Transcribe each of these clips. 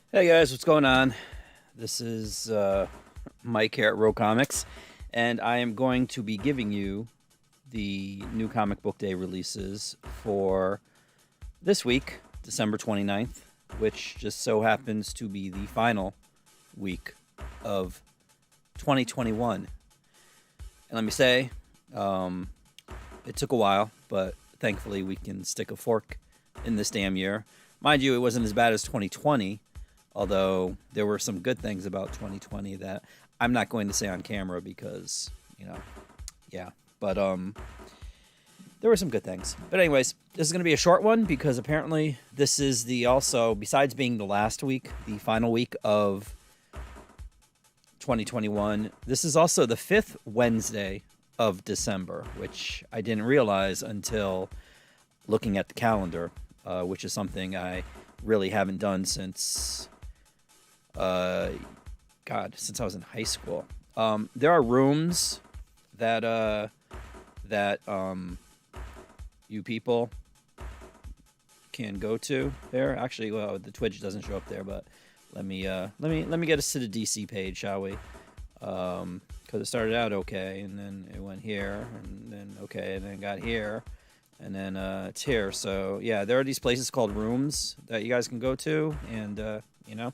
Hey guys, what's going on? This is Mike here at Row Comics, and I am going to be giving you the new comic book day releases for this week, December 29th, which just so happens to be the final week of 2021. And let me say, um, it took a while, but thankfully we can stick a fork in this damn year. Mind you, it wasn't as bad as 2020. Although there were some good things about 2020 that I'm not going to say on camera because, yeah. But there were some good things. But anyways, this is going to be a short one because apparently this is the also, besides being the last week, the final week of 2021, this is also the fifth Wednesday of December, which I didn't realize until looking at the calendar, which is something I really haven't done since since I was in high school. There are rooms that you people can go to there. Actually, well, the Twitch doesn't show up there, but let me get us to the DC page, shall we? Because it started out okay, and then it went here, and then okay, and then got here, and then it's here. So yeah, there are these places called rooms that you guys can go to, and you know.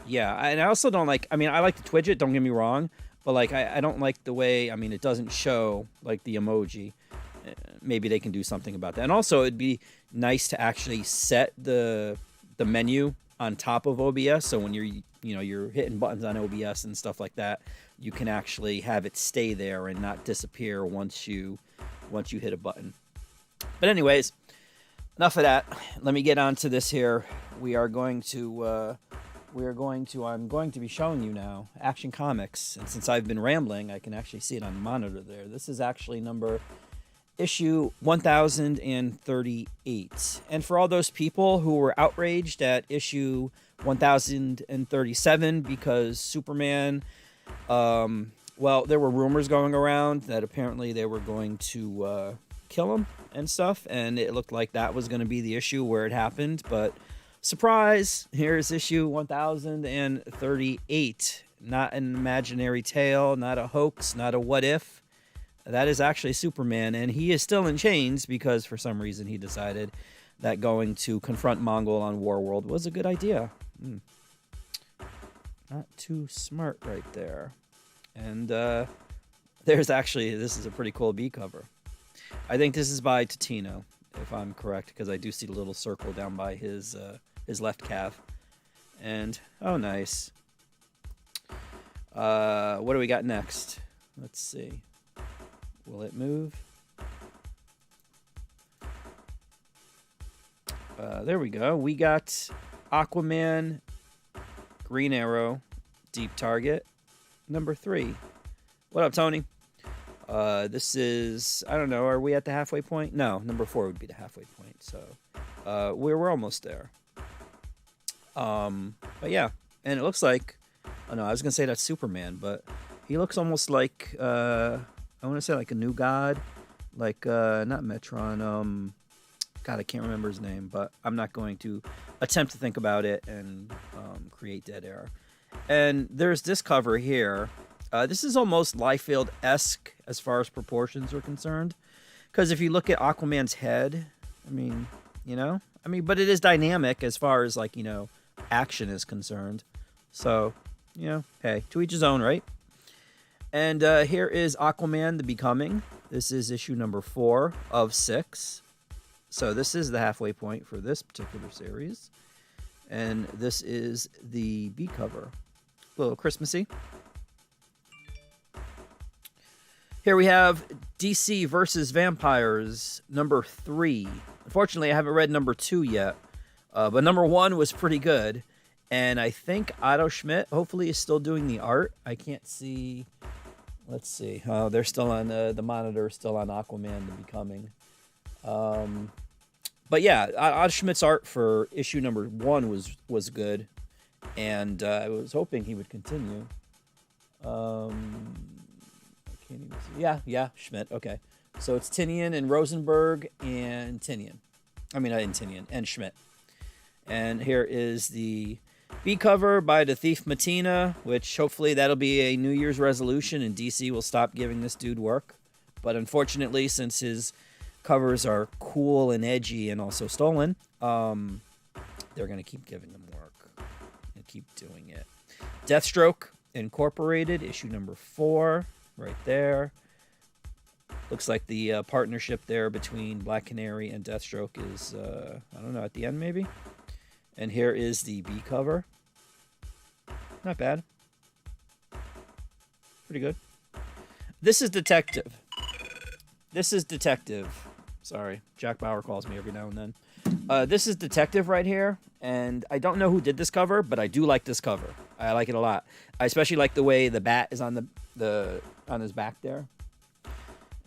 Yeah, and I also don't like. I mean, I like to Twitch it. Don't get me wrong, but like, I don't like the way. I mean, it doesn't show like the emoji. Maybe they can do something about that. And also, it'd be nice to actually set the menu on top of OBS, so when you're hitting buttons on OBS and stuff like that, you can actually have it stay there and not disappear once you hit a button. But anyways, enough of that. Let me get on to this here. I'm going to be showing you now Action Comics, and since I've been rambling, I can actually see it on the monitor there. This is actually issue 1038. And for all those people who were outraged at issue 1037 because Superman, well, there were rumors going around that apparently they were going to kill him and stuff, and it looked like that was going to be the issue where it happened, but surprise, here's issue 1038. Not an imaginary tale, not a hoax, not a what if. That is actually Superman, and he is still in chains because for some reason he decided that going to confront Mongol on Warworld was a good idea. Not too smart right there. And this is a pretty cool B cover. I think this is by Totino, if I'm correct, because I do see the little circle down by his left calf. And, oh, nice. What do we got next? Let's see. Will it move? There we go. We got Aquaman, Green Arrow, Deep Target, number 3. What up, Tony? This is, I don't know, are we at the halfway point? No, number 4 would be the halfway point. So we're almost there. But yeah, and it looks like, oh no, I was gonna say that's Superman, but he looks almost like I want to say like a new god, like not Metron. God, I can't remember his name, but I'm not going to attempt to think about it and create dead air. And there's this cover here. This is almost Liefeld-esque as far as proportions are concerned, because if you look at Aquaman's head, I mean, but it is dynamic as far as like action is concerned. So, hey, to each his own, right? And here is Aquaman the Becoming. This is issue number 4 of 6. So this is the halfway point for this particular series. And this is the B cover. A little Christmassy. Here we have DC versus Vampires, number 3. Unfortunately, I haven't read number 2 yet. But number 1 was pretty good. And I think Otto Schmidt hopefully is still doing the art. I can't see. Let's see. Oh, they're still on the monitor, still on Aquaman the Becoming. But yeah, Otto Schmidt's art for issue number 1 was good. And I was hoping he would continue. I can't even see. Yeah, Schmidt. Okay. So it's Tinian and Rosenberg and Tinian. I mean, not Tinian, and Schmidt. And here is the B cover by the Thief Matina, which hopefully that'll be a New Year's resolution and DC will stop giving this dude work. But unfortunately, since his covers are cool and edgy and also stolen, they're going to keep giving him work and keep doing it. Deathstroke Incorporated, issue number 4, right there. Looks like the partnership there between Black Canary and Deathstroke is, I don't know, at the end maybe? And here is the B cover. Not bad. Pretty good. This is Detective. Sorry, Jack Bauer calls me every now and then. This is Detective right here, and I don't know who did this cover, but I do like this cover. I like it a lot. I especially like the way the bat is on on his back there,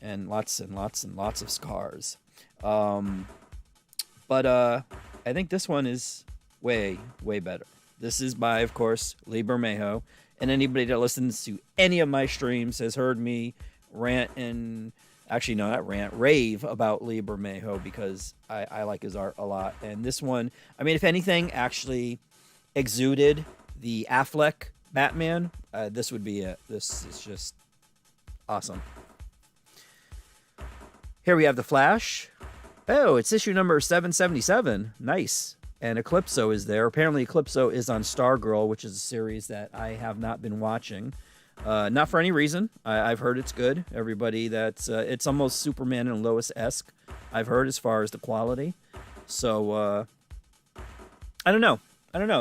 and lots of scars. But I think this one is way better. This is by, of course, Lee Bermejo, and anybody that listens to any of my streams has heard me rant and actually no, not rant, rave about Lee Bermejo because I like his art a lot. And this one, I mean, if anything, actually exuded the Affleck Batman. This would be it. This is just awesome. Here we have The Flash. Oh, it's issue number 777. Nice. And Eclipso is there. Apparently, Eclipso is on Stargirl, which is a series that I have not been watching. Not for any reason. I've heard it's good. Everybody that's it's almost Superman and Lois-esque, I've heard, as far as the quality. So I don't know. And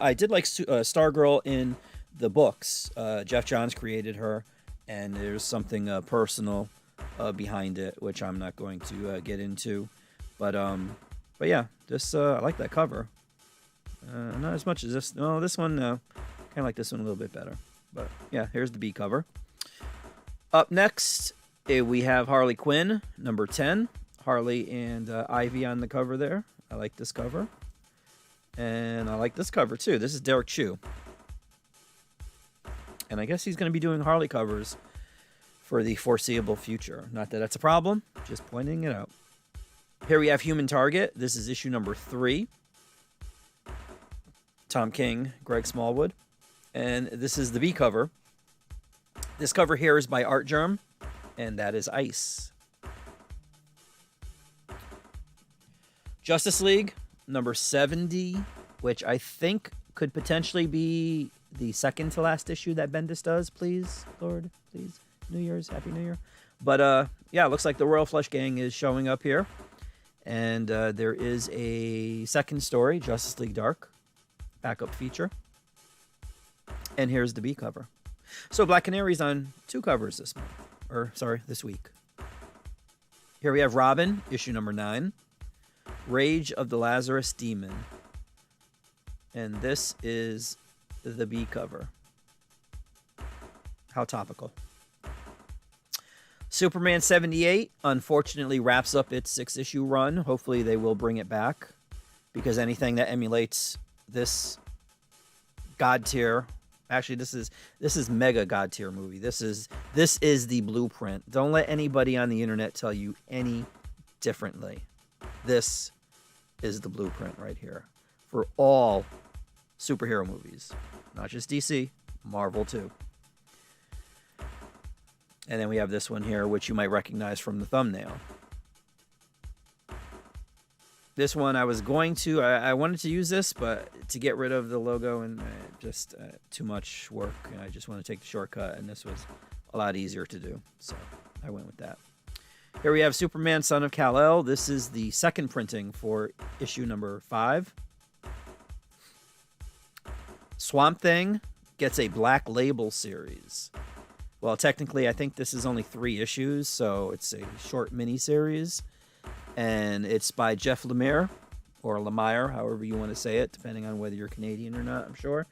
I did like Stargirl in the books. Jeff Johns created her, and there's something personal behind it, which I'm not going to get into. But yeah, this I like that cover. Not as much as this. No, this one kind of like this one a little bit better. But yeah, here's the B cover. Up next, we have Harley Quinn, number 10. Harley and Ivy on the cover there. I like this cover. And I like this cover too. This is Derek Chu. And I guess he's going to be doing Harley covers for the foreseeable future. Not that that's a problem, just pointing it out. Here we have Human Target. This is issue number 3. Tom King, Greg Smallwood. And this is the B cover. This cover here is by Art Germ, and that is Ice. Justice League, number 70, which I think could potentially be the second to last issue that Bendis does. Please, Lord, please. New Year's, Happy New Year. But yeah, it looks like the Royal Flush Gang is showing up here. And there is a second story, Justice League Dark, backup feature. And here's the B cover. So Black Canary's on 2 covers this week. Here we have Robin, issue number 9. Rage of the Lazarus Demon. And this is the B cover. How topical. Superman 78, unfortunately, wraps up its 6-issue run. Hopefully they will bring it back, because anything that emulates this God tier, actually this is mega God tier movie. This is the blueprint. Don't let anybody on the internet tell you any differently. This is the blueprint right here for all superhero movies, not just DC, Marvel too. And then we have this one here, which you might recognize from the thumbnail. This one I wanted to use this, but to get rid of the logo and just too much work. And I just want to take the shortcut, and this was a lot easier to do. So I went with that. Here we have Superman, Son of Kal-El. This is the second printing for issue number 5. Swamp Thing gets a Black Label series. Well, technically, I think this is only 3 issues, so it's a short mini-series. And it's by Jeff Lemire, or Lemire, however you want to say it, depending on whether you're Canadian or not, I'm sure.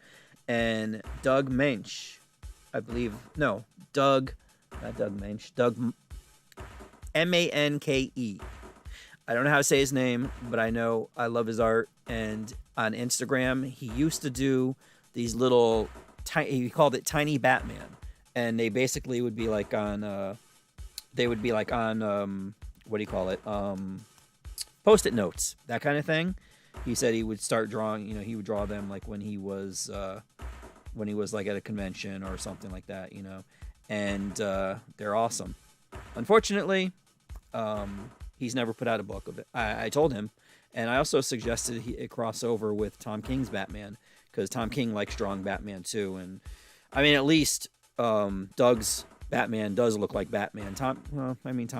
And Doug Mensch, I believe. No, Doug, not Doug Mensch. Doug, Manke. I don't know how to say his name, but I know I love his art. And on Instagram, he used to do these little, he called it Tiny Batman. And they basically would be like on, what do you call it? Post-it notes, that kind of thing. he said he would start drawing. You know, he would draw them like when he was like at a convention or something like that. You know, and they're awesome. Unfortunately, he's never put out a book of it. I told him, and I also suggested it cross over with Tom King's Batman, because Tom King likes drawing Batman too. And I mean, at least Doug's Batman does look like Batman. Tom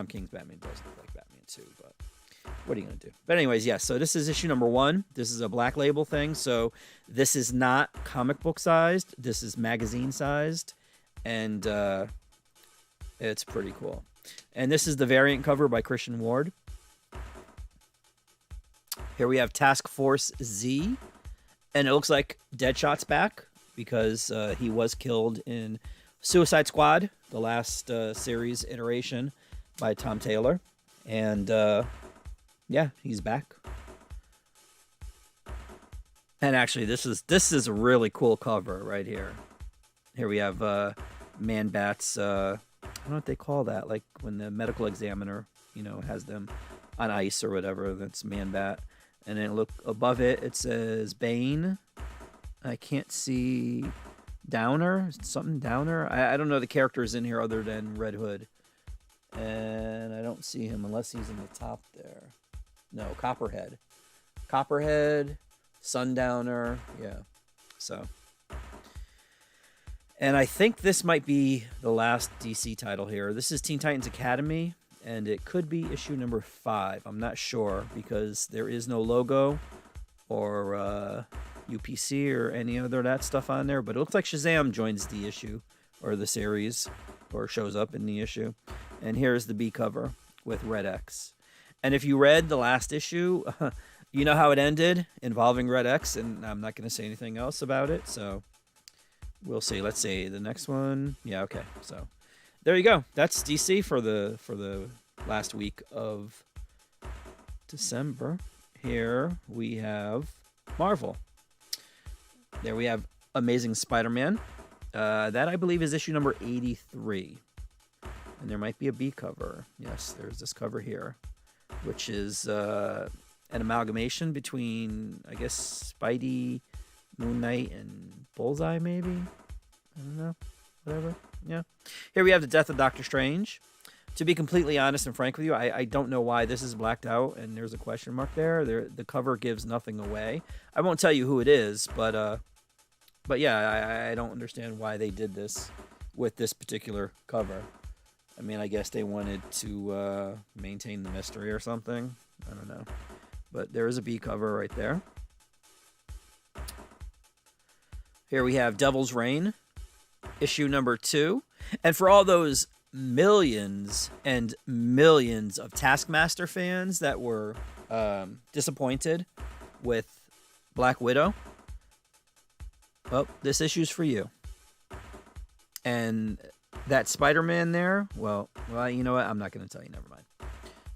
King's Batman does look like Batman too, but what are you going to do? But anyways, yes, so this is issue number 1. This is a Black Label thing, so this is not comic book sized. This is magazine sized, and it's pretty cool. And this is the variant cover by Christian Ward. Here we have Task Force Z, and it looks like Deadshot's back because he was killed in Suicide Squad, the last series iteration by Tom Taylor. And yeah, he's back. And actually, this is a really cool cover right here. Here we have Man-Bat's, I don't know what they call that, like when the medical examiner, you know, has them on ice or whatever. That's Man-Bat. And then look above it, it says Bane. I can't see Downer, something Downer. I don't know the characters in here other than Red Hood. And I don't see him unless he's in the top there. No, Copperhead. Copperhead, Sundowner, yeah. So. And I think this might be the last DC title here. This is Teen Titans Academy, and it could be issue number 5. I'm not sure because there is no logo or UPC or any other that stuff on there. But it looks like Shazam joins the issue or the series or shows up in the issue. And here's the B cover with Red X. And if you read the last issue, you know how it ended involving Red X, and I'm not going to say anything else about it. So we'll see. Let's see the next one. Yeah, okay. So there you go. That's DC for the last week of December. Here we have Marvel. There we have Amazing Spider-Man. That I believe is issue number 83. And there might be a B cover. Yes, there's this cover here, which is an amalgamation between, I guess, Spidey, Moon Knight, and Bullseye, maybe? I don't know. Whatever. Yeah. Here we have the death of Doctor Strange. To be completely honest and frank with you, I don't know why this is blacked out and there's a question mark there. The cover gives nothing away. I won't tell you who it is, but yeah, I don't understand why they did this with this particular cover. I mean, I guess they wanted to maintain the mystery or something. I don't know. But there is a B cover right there. Here we have Devil's Reign, issue number 2. And for all those millions and millions of Taskmaster fans that were disappointed with Black Widow, well, this issue's for you. And that Spider-Man there, well, you know what? I'm not going to tell you. Never mind.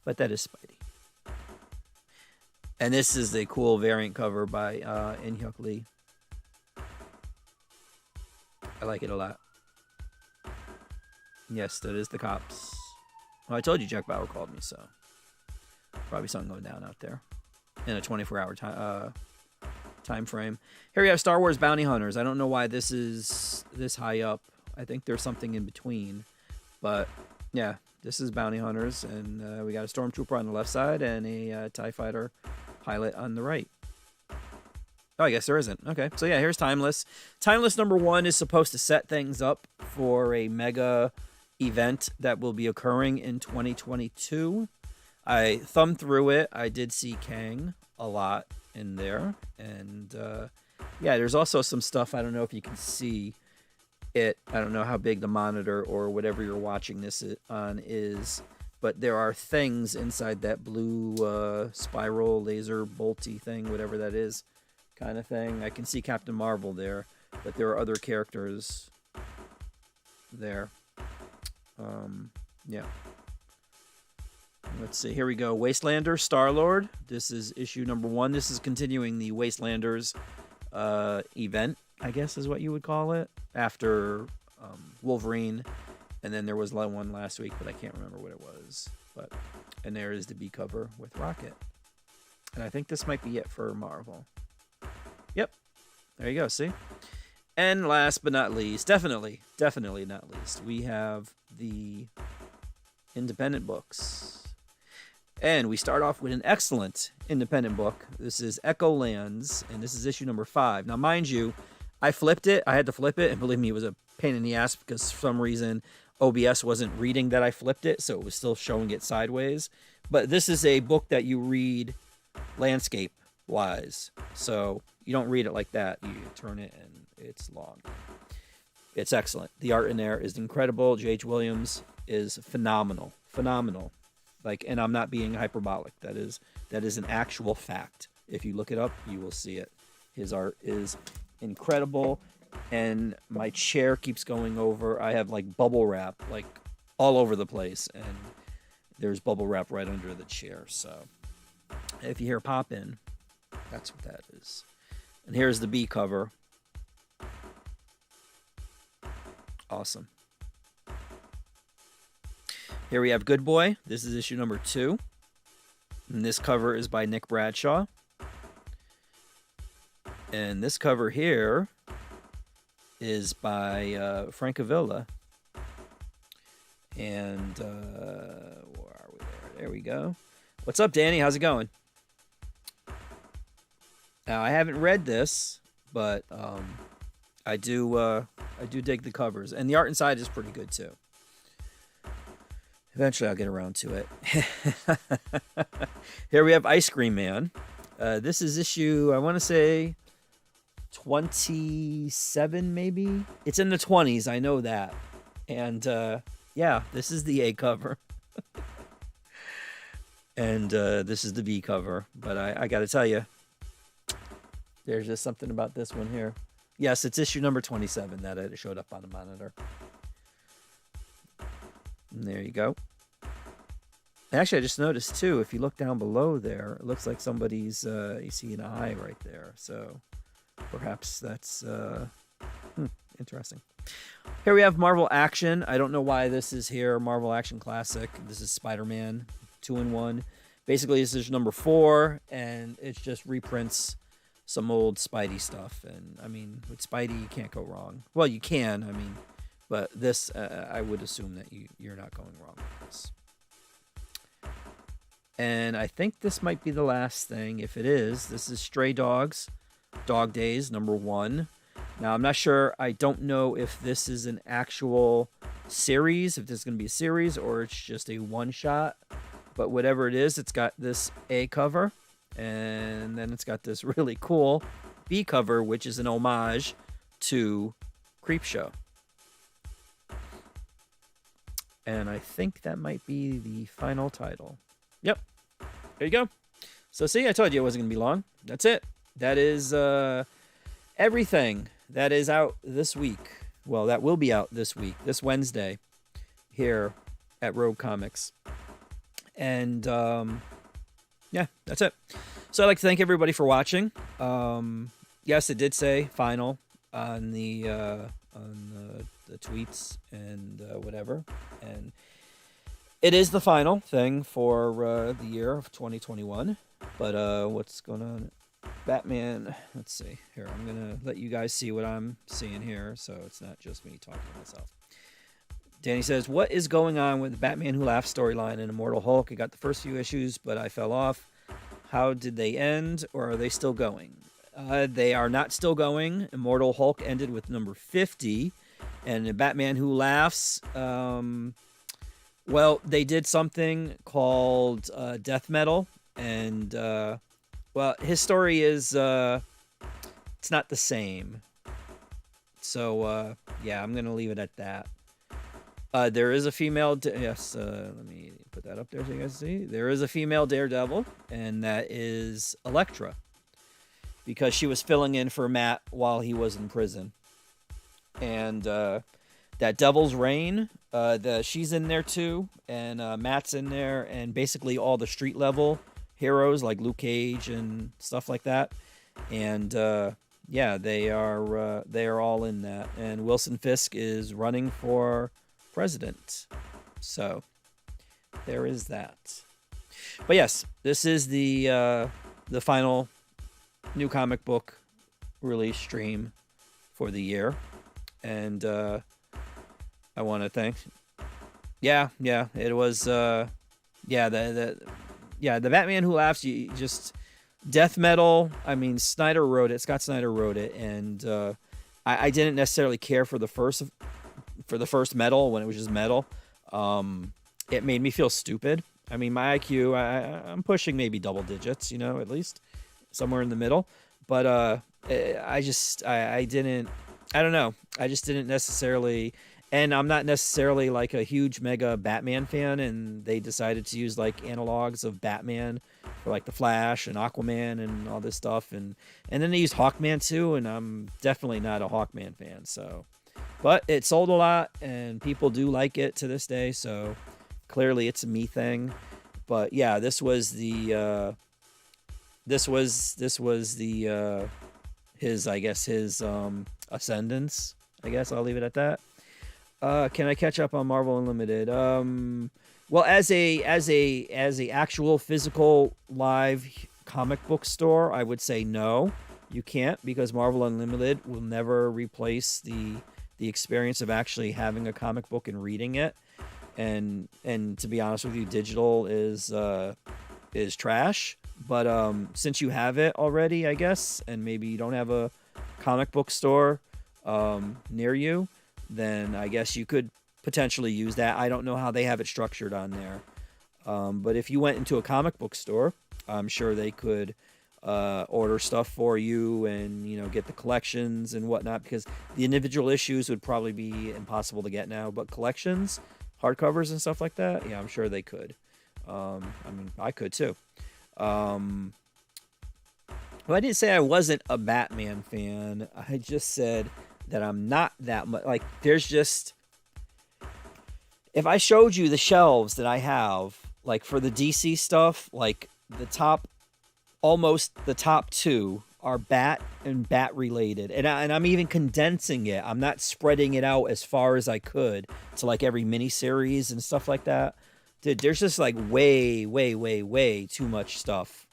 But that is Spidey. And this is a cool variant cover by In-Hyuk Lee. I like it a lot. Yes, that is the cops. Well, I told you Jack Bauer called me, so probably something going down out there in a 24-hour time frame. Here we have Star Wars Bounty Hunters. I don't know why this is this high up. I think there's something in between. But, yeah, this is Bounty Hunters. And we got a Stormtrooper on the left side and a TIE Fighter pilot on the right. Oh, I guess there isn't. Okay, so yeah, here's Timeless. Timeless number 1 is supposed to set things up for a mega event that will be occurring in 2022. I thumbed through it. I did see Kang a lot in there. And, yeah, there's also some stuff. I don't know if you can see it. I don't know how big the monitor or whatever you're watching this on is. But there are things inside that blue spiral laser bolty thing, whatever that is. Kind of thing. I can see Captain Marvel there, but there are other characters there. Yeah. Let's see. Here we go. Wastelander, Star-Lord. This is issue number 1. This is continuing the Wastelanders event, I guess is what you would call it, after Wolverine. And then there was one last week, but I can't remember what it was. And there is the B cover with Rocket. And I think this might be it for Marvel. Yep. There you go. See? And last but not least, definitely not least, we have the independent books. And we start off with an excellent independent book. This is Echo Lands, and this is issue number 5. Now, mind you, I flipped it. I had to flip it, and believe me, it was a pain in the ass because for some reason OBS wasn't reading that I flipped it, so it was still showing it sideways. But this is a book that you read landscape-wise. So you don't read it like that. You turn it, and it's long. It's excellent. The art in there is incredible. J.H. Williams is phenomenal. Phenomenal. And I'm not being hyperbolic. That is an actual fact. If you look it up, you will see it. His art is incredible. And my chair keeps going over. I have bubble wrap all over the place, and there's bubble wrap right under the chair. So if you hear pop in, that's what that is. And here's the B cover. Awesome. Here we have Good Boy. This is issue number 2. And this cover is by Nick Bradshaw. And this cover here is by Frank Avila. And where are we there? There we go. What's up, Danny? How's it going? Now, I haven't read this, but I do dig the covers, and the art inside is pretty good too. Eventually, I'll get around to it. Here we have Ice Cream Man. This is issue, I want to say 27, maybe. It's in the 20s, I know that. And yeah, this is the A cover. And this is the B cover. But I got to tell you, there's just something about this one here. Yes, it's issue number 27 that it showed up on the monitor. And there you go. Actually, I just noticed, too, if you look down below there, it looks like somebody's, you see an eye right there. So perhaps that's interesting. Here we have Marvel Action. I don't know why this is here. Marvel Action Classic. This is Spider-Man 2-in-1. Basically, this is number 4, and it just reprints some old Spidey stuff. And, I mean, with Spidey, you can't go wrong. Well, you can, I mean, but this, I would assume that you're not going wrong with this. And I think this might be the last thing. If it is, this is Stray Dogs, Dog Days, number 1. Now, I'm not sure. I don't know if this is an actual series, if this is going to be a series, or it's just a one-shot. But whatever it is, it's got this A cover, and then it's got this really cool B cover, which is an homage to Creepshow. And I think that might be the final title. Yep. There you go. So see, I told you it wasn't going to be long. That's it. That is everything that is out this week. Well, that will be out this week, this Wednesday, here at Rogue Comics. And yeah, that's it. So I'd like to thank everybody for watching. Yes, it did say final on the tweets and whatever. And it is the final thing for the year of 2021. But what's going on? Batman. Let's see. Here, I'm going to let you guys see what I'm seeing here, so it's not just me talking to myself. Danny says, what is going on with the Batman Who Laughs storyline and Immortal Hulk? I got the first few issues, but I fell off. How did they end, or are they still going? They are not still going. Immortal Hulk ended with number 50. And the Batman Who Laughs, well, they did something called Death Metal. And, well, his story is, it's not the same. So, yeah, I'm going to leave it at that. There is a female, yes, let me put that up there so you guys see. There is a female Daredevil, and that is Elektra, because she was filling in for Matt while he was in prison. And that Devil's Reign, she's in there too, and Matt's in there, and basically all the street level heroes like Luke Cage and stuff like that. And yeah, they are all in that. And Wilson Fisk is running for president. So there is that. But yes, this is the the final new comic book release stream for the year, and I want to thank. Yeah, it was. The Batman Who Laughs. You just death metal. I mean, Snyder wrote it. Scott Snyder wrote it, and I didn't necessarily care for the first metal when it was just metal. It made me feel stupid. I mean, my IQ, I'm pushing maybe double digits, at least somewhere in the middle. But I didn't. I don't know. I just didn't necessarily. And I'm not necessarily like a huge mega Batman fan, and they decided to use like analogs of Batman for like the Flash and Aquaman and all this stuff, and then they used Hawkman too, and I'm definitely not a Hawkman fan. So, but it sold a lot, and people do like it to this day. So clearly, it's a me thing. But yeah, this was the his ascendance. I guess I'll leave it at that. Can I catch up on Marvel Unlimited? Well, as a actual physical live comic book store, I would say no, you can't, because Marvel Unlimited will never replace the experience of actually having a comic book and reading it. And to be honest with you, digital is trash. But since you have it already, I guess, and maybe you don't have a comic book store near you, then I guess you could potentially use that. I don't know how they have it structured on there. But if you went into a comic book store, I'm sure they could order stuff for you and, get the collections and whatnot, because the individual issues would probably be impossible to get now. But collections, hardcovers and stuff like that, yeah, I'm sure they could. I mean, I could too. Well, I didn't say I wasn't a Batman fan. I just said that I'm not that much. Like, there's just... If I showed you the shelves that I have, like, for the DC stuff, like, almost the top two are Bat and Bat-related. And I'm even condensing it. I'm not spreading it out as far as I could to, like, every miniseries and stuff like that. Dude, there's just, like, way, way, way, way too much stuff.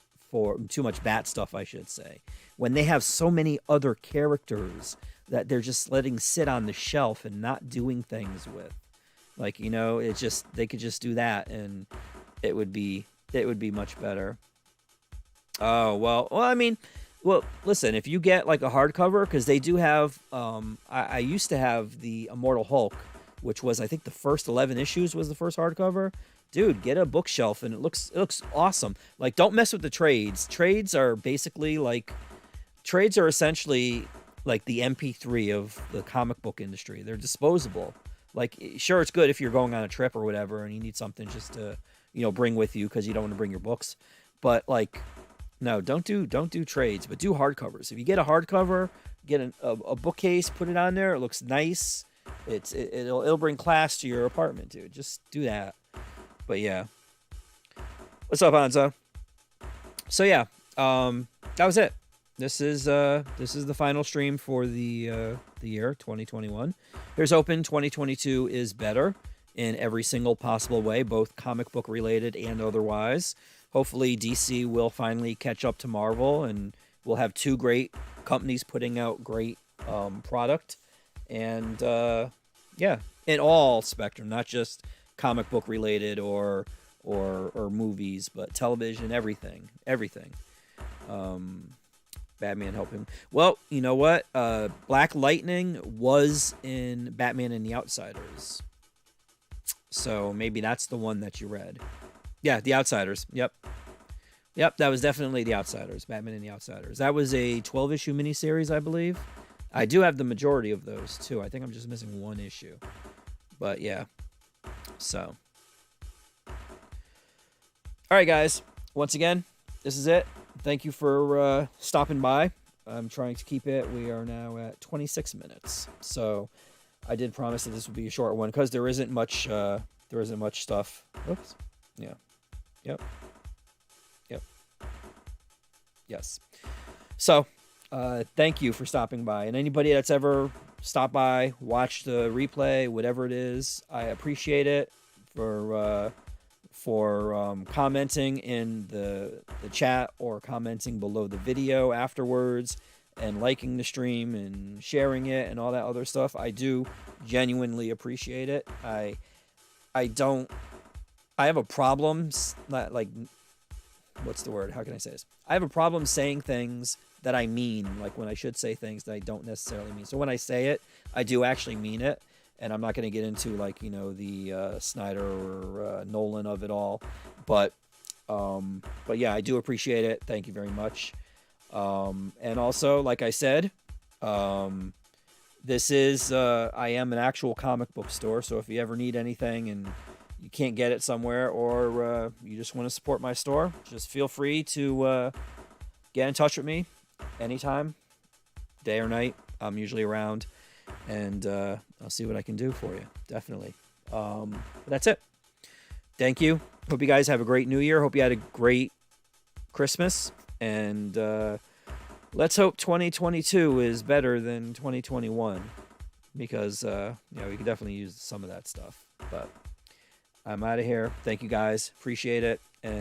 Too much Bat stuff, I should say. When they have so many other characters that they're just letting sit on the shelf and not doing things with. Like, it's just, they could just do that and it would be much better. Oh, well, I mean, listen, if you get like a hardcover, because they do have, I used to have the Immortal Hulk, which was, I think the first 11 issues was the first hardcover. Dude, get a bookshelf and it looks awesome. Like, don't mess with the trades. Trades are essentially like the MP3 of the comic book industry. They're disposable. Like, sure, it's good if you're going on a trip or whatever and you need something just to, bring with you because you don't want to bring your books. But like, no, don't do trades, but do hardcovers. If you get a hardcover, get a bookcase, put it on there. It looks nice. It'll bring class to your apartment, dude. Just do that. But yeah, what's up, Hanzo? So yeah, that was it. This is the final stream for the year 2021. Here's hoping 2022 is better in every single possible way, both comic book related and otherwise. Hopefully DC will finally catch up to Marvel, and we'll have two great companies putting out great product. And yeah, in all spectrum, not just comic book related or movies, but television, everything. Batman helping. Well, you know what? Black Lightning was in Batman and the Outsiders. So maybe that's the one that you read. Yeah, The Outsiders. Yep, that was definitely The Outsiders. Batman and the Outsiders. That was a 12-issue miniseries, I believe. I do have the majority of those, too. I think I'm just missing one issue. But, yeah. So. All right, guys. Once again, this is it. Thank you for stopping by. I'm trying to keep it. We are now at 26 minutes. So I did promise that this would be a short one because there isn't much stuff. Oops. Yeah. Yep. Yes. So thank you for stopping by. And anybody that's ever stopped by, watched the replay, whatever it is, I appreciate it for for commenting in the chat or commenting below the video afterwards and liking the stream and sharing it and all that other stuff. I do genuinely appreciate it. I have a problem, like, what's the word? How can I say this? I have a problem saying things that I mean, like when I should say things that I don't necessarily mean. So when I say it, I do actually mean it. And I'm not going to get into, like, you know, the Snyder or Nolan of it all. But yeah, I do appreciate it. Thank you very much. And also, like I said, this is, I am an actual comic book store. So if you ever need anything and you can't get it somewhere, or you just want to support my store, just feel free to get in touch with me anytime, day or night. I'm usually around, and I'll see what I can do for you. Definitely. But that's it. Thank you. Hope you guys have a great New Year. Hope you had a great Christmas, and let's hope 2022 is better than 2021, because we could definitely use some of that stuff. But I'm out of here. Thank you guys. Appreciate it. And